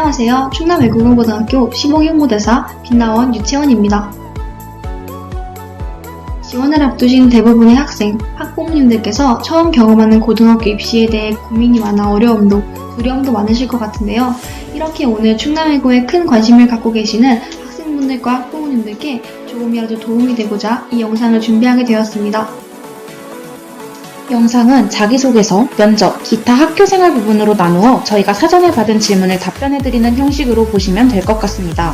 안녕하세요. 충남외국어고등학교 15기 홍보대사 빛나원 유채원입니다. 지원을 앞두신 대부분의 학생, 학부모님들께서 처음 경험하는 고등학교 입시에 대해 고민이 많아 어려움도, 두려움도 많으실 것 같은데요. 이렇게 오늘 충남외고에 큰 관심을 갖고 계시는 학생분들과 학부모님들께 조금이라도 도움이 되고자 이 영상을 준비하게 되었습니다. 영상은 자기소개서, 면접, 기타 학교생활 부분으로 나누어 저희가 사전에 받은 질문을 답변해드리는 형식으로 보시면 될 것 같습니다.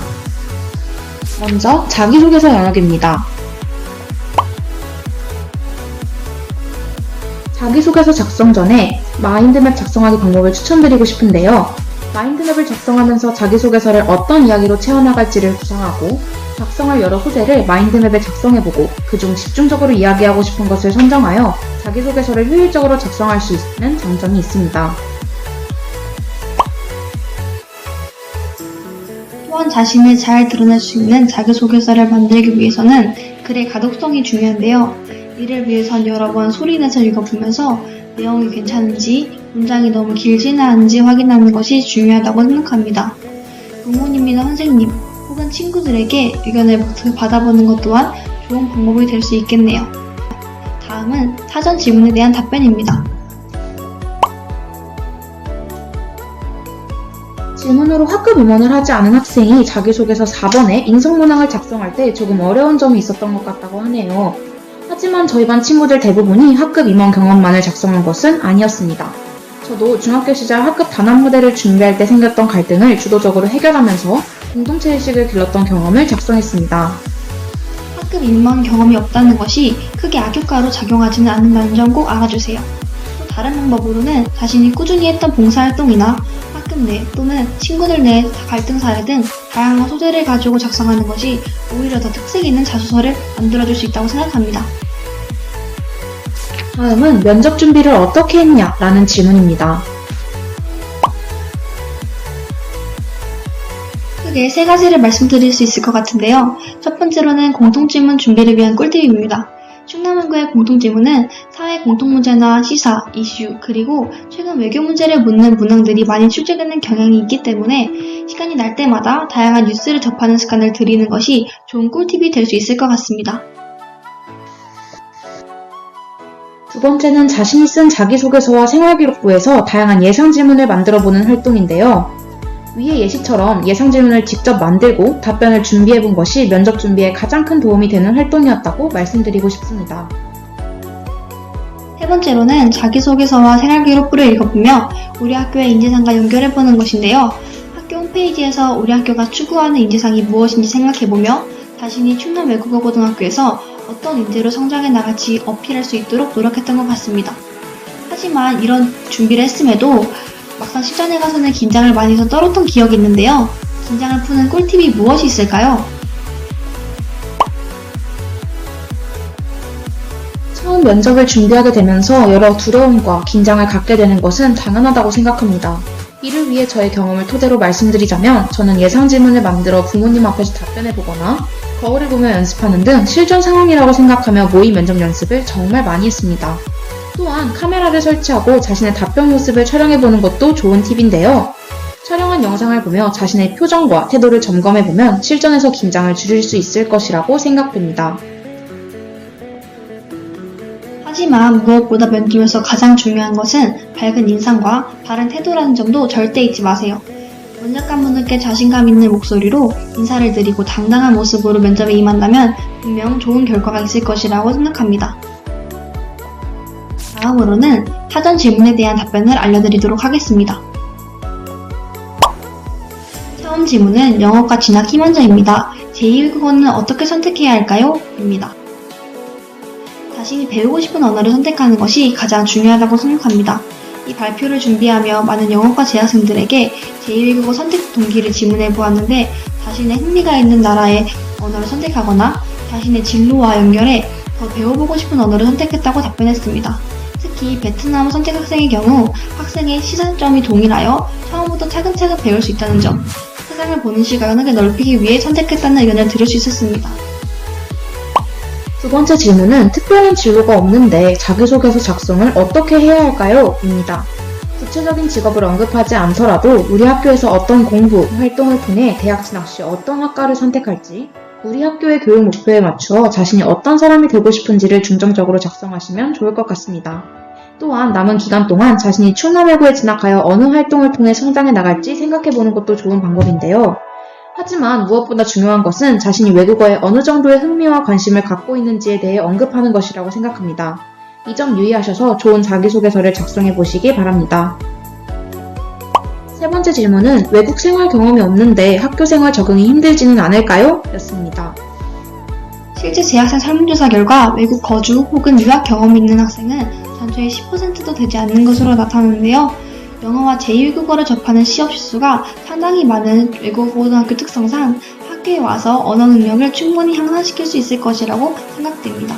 먼저 자기소개서 영역입니다. 자기소개서 작성 전에 마인드맵 작성하기 방법을 추천드리고 싶은데요. 마인드맵을 작성하면서 자기소개서를 어떤 이야기로 채워나갈지를 구상하고 작성할 여러 소재를 마인드맵에 작성해보고 그중 집중적으로 이야기하고 싶은 것을 선정하여 자기소개서를 효율적으로 작성할 수 있는 장점이 있습니다. 또한 자신을 잘 드러낼 수 있는 자기소개서를 만들기 위해서는 글의 가독성이 중요한데요. 이를 위해선 여러 번 소리내서 읽어보면서 내용이 괜찮은지, 문장이 너무 길지는 않은지 확인하는 것이 중요하다고 생각합니다. 부모님이나 선생님, 혹은 친구들에게 의견을 받아보는 것 또한 좋은 방법이 될 수 있겠네요. 다음은 사전 질문에 대한 답변입니다. 질문으로 학급 임원을 하지 않은 학생이 자기소개서 4번에 인성문항을 작성할 때 조금 어려운 점이 있었던 것 같다고 하네요. 하지만 저희 반 친구들 대부분이 학급 임원 경험만을 작성한 것은 아니었습니다. 저도 중학교 시절 학급 단합 무대를 준비할 때 생겼던 갈등을 주도적으로 해결하면서 공동체의식을 길렀던 경험을 작성했습니다. 학급 임원 경험이 없다는 것이 크게 악효과로 작용하지는 않는다는 점 꼭 알아주세요. 또 다른 방법으로는 자신이 꾸준히 했던 봉사활동이나 학급 내 또는 친구들 내 갈등 사례 등 다양한 소재를 가지고 작성하는 것이 오히려 더 특색 있는 자소서를 만들어줄 수 있다고 생각합니다. 다음은 면접 준비를 어떻게 했냐? 라는 질문입니다. 크게 세 가지를 말씀드릴 수 있을 것 같은데요. 첫 번째로는 공통질문 준비를 위한 꿀팁입니다. 충남외고의 공통질문은 사회 공통문제나 시사, 이슈, 그리고 최근 외교 문제를 묻는 문항들이 많이 출제되는 경향이 있기 때문에 시간이 날 때마다 다양한 뉴스를 접하는 습관을 들이는 것이 좋은 꿀팁이 될 수 있을 것 같습니다. 두 번째는 자신이 쓴 자기소개서와 생활기록부에서 다양한 예상 질문을 만들어보는 활동인데요. 위의 예시처럼 예상 질문을 직접 만들고 답변을 준비해본 것이 면접 준비에 가장 큰 도움이 되는 활동이었다고 말씀드리고 싶습니다. 세 번째로는 자기소개서와 생활기록부를 읽어보며 우리 학교의 인재상과 연결해보는 것인데요. 학교 홈페이지에서 우리 학교가 추구하는 인재상이 무엇인지 생각해보며 자신이 충남외국어고등학교에서 어떤 인재로 성장해 나갈지 어필할 수 있도록 노력했던 것 같습니다. 하지만 이런 준비를 했음에도 막상 실전에 가서는 긴장을 많이 해서 떨었던 기억이 있는데요. 긴장을 푸는 꿀팁이 무엇이 있을까요? 처음 면접을 준비하게 되면서 여러 두려움과 긴장을 갖게 되는 것은 당연하다고 생각합니다. 이를 위해 저의 경험을 토대로 말씀드리자면 저는 예상 질문을 만들어 부모님 앞에서 답변해보거나 거울을 보며 연습하는 등 실전 상황이라고 생각하며 모의 면접 연습을 정말 많이 했습니다. 또한 카메라를 설치하고 자신의 답변 모습을 촬영해보는 것도 좋은 팁인데요. 촬영한 영상을 보며 자신의 표정과 태도를 점검해보면 실전에서 긴장을 줄일 수 있을 것이라고 생각됩니다. 하지만 무엇보다 면접에서 가장 중요한 것은 밝은 인상과 바른 태도라는 점도 절대 잊지 마세요. 면접관분들께 자신감 있는 목소리로 인사를 드리고 당당한 모습으로 면접에 임한다면 분명 좋은 결과가 있을 것이라고 생각합니다. 다음으로는 사전 질문에 대한 답변을 알려드리도록 하겠습니다. 처음 질문은 영어과 진학 희망자입니다. 제2외국어는 어떻게 선택해야 할까요? 입니다. 자신이 배우고 싶은 언어를 선택하는 것이 가장 중요하다고 생각합니다. 이 발표를 준비하며 많은 영어과 재학생들에게 제2외국어 선택 동기를 질문해 보았는데 자신의 흥미가 있는 나라의 언어를 선택하거나 자신의 진로와 연결해 더 배워보고 싶은 언어를 선택했다고 답변했습니다. 특히 베트남 선택 학생의 경우 학생의 시선점이 동일하여 처음부터 차근차근 배울 수 있다는 점, 세상을 보는 시각을 넓히기 위해 선택했다는 의견을 들을 수 있었습니다. 두 번째 질문은 특별한 진로가 없는데 자기소개서 작성을 어떻게 해야 할까요? 입니다. 두 구체적인 직업을 언급하지 않더라도 우리 학교에서 어떤 공부, 활동을 통해 대학 진학 시 어떤 학과를 선택할지, 우리 학교의 교육 목표에 맞추어 자신이 어떤 사람이 되고 싶은지를 중점적으로 작성하시면 좋을 것 같습니다. 또한 남은 기간 동안 자신이 충남외고에 진학하여 어느 활동을 통해 성장해 나갈지 생각해보는 것도 좋은 방법인데요. 하지만 무엇보다 중요한 것은 자신이 외국어에 어느 정도의 흥미와 관심을 갖고 있는지에 대해 언급하는 것이라고 생각합니다. 이 점 유의하셔서 좋은 자기소개서를 작성해 보시기 바랍니다. 세 번째 질문은 외국 생활 경험이 없는데 학교 생활 적응이 힘들지는 않을까요? 였습니다. 실제 재학생 설문조사 결과 외국 거주 혹은 유학 경험이 있는 학생은 전체의 10%도 되지 않는 것으로 나타나는데요. 영어와 제2외국어를 접하는 시험 실수가 상당히 많은 외국 고등학교 특성상 학교에 와서 언어 능력을 충분히 향상시킬 수 있을 것이라고 생각됩니다.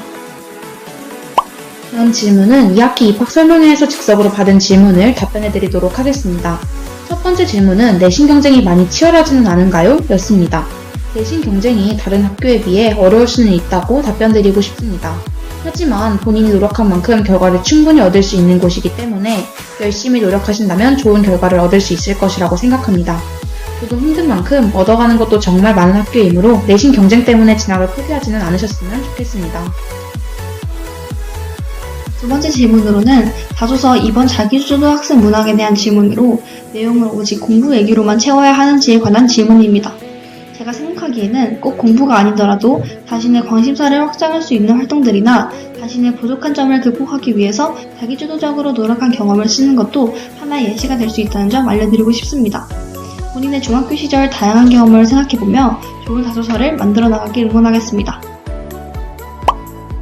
다음 질문은 2학기 입학 설명회에서 즉석으로 받은 질문을 답변해 드리도록 하겠습니다. 첫 번째 질문은 내신 경쟁이 많이 치열하지는 않은가요? 였습니다. 내신 경쟁이 다른 학교에 비해 어려울 수는 있다고 답변 드리고 싶습니다. 하지만 본인이 노력한 만큼 결과를 충분히 얻을 수 있는 곳이기 때문에 열심히 노력하신다면 좋은 결과를 얻을 수 있을 것이라고 생각합니다. 저도 힘든 만큼 얻어가는 것도 정말 많은 학교이므로 내신 경쟁 때문에 진학을 포기하지는 않으셨으면 좋겠습니다. 두 번째 질문으로는 자소서 이번 자기주도 학생 문항에 대한 질문으로 내용을 오직 공부 얘기로만 채워야 하는지에 관한 질문입니다. 제가 생각하기에는 꼭 공부가 아니더라도 자신의 관심사를 확장할 수 있는 활동들이나 자신의 부족한 점을 극복하기 위해서 자기주도적으로 노력한 경험을 쓰는 것도 하나의 예시가 될 수 있다는 점 알려드리고 싶습니다. 본인의 중학교 시절 다양한 경험을 생각해보며 좋은 자소서를 만들어 나가길 응원하겠습니다.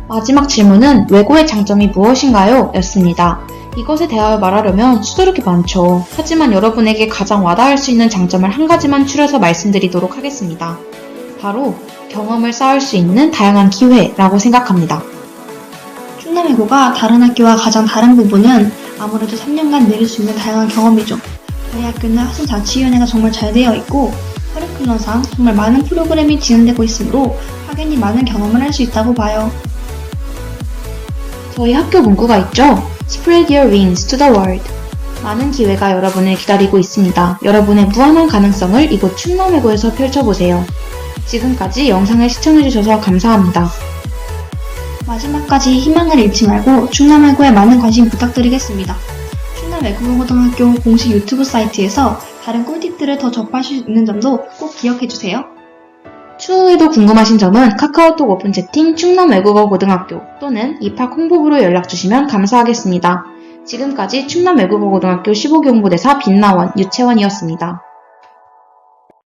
마지막 질문은 외고의 장점이 무엇인가요? 였습니다. 이것에 대하여 말하려면 수두룩이 많죠. 하지만 여러분에게 가장 와닿을 수 있는 장점을 한 가지만 추려서 말씀드리도록 하겠습니다. 바로 경험을 쌓을 수 있는 다양한 기회라고 생각합니다. 충남외고가 다른 학교와 가장 다른 부분은 아무래도 3년간 누릴 수 있는 다양한 경험이죠. 저희 학교는 학생자치위원회가 정말 잘 되어 있고 커리큘럼상 정말 많은 프로그램이 진행되고 있으므로 확연히 많은 경험을 할 수 있다고 봐요. 저희 학교 문구가 있죠? Spread your wings to the world. 많은 기회가 여러분을 기다리고 있습니다. 여러분의 무한한 가능성을 이곳 충남외고에서 펼쳐보세요. 지금까지 영상을 시청해주셔서 감사합니다. 마지막까지 희망을 잃지 말고 충남외고에 많은 관심 부탁드리겠습니다. 충남외국어고등학교 공식 유튜브 사이트에서 다른 꿀팁들을 더 접할 수 있는 점도 꼭 기억해주세요. 추후에도 궁금하신 점은 카카오톡 오픈 채팅 충남외국어고등학교 또는 입학 홍보부로 연락주시면 감사하겠습니다. 지금까지 충남외국어고등학교 15기 홍보대사 빛나원, 유채원이었습니다.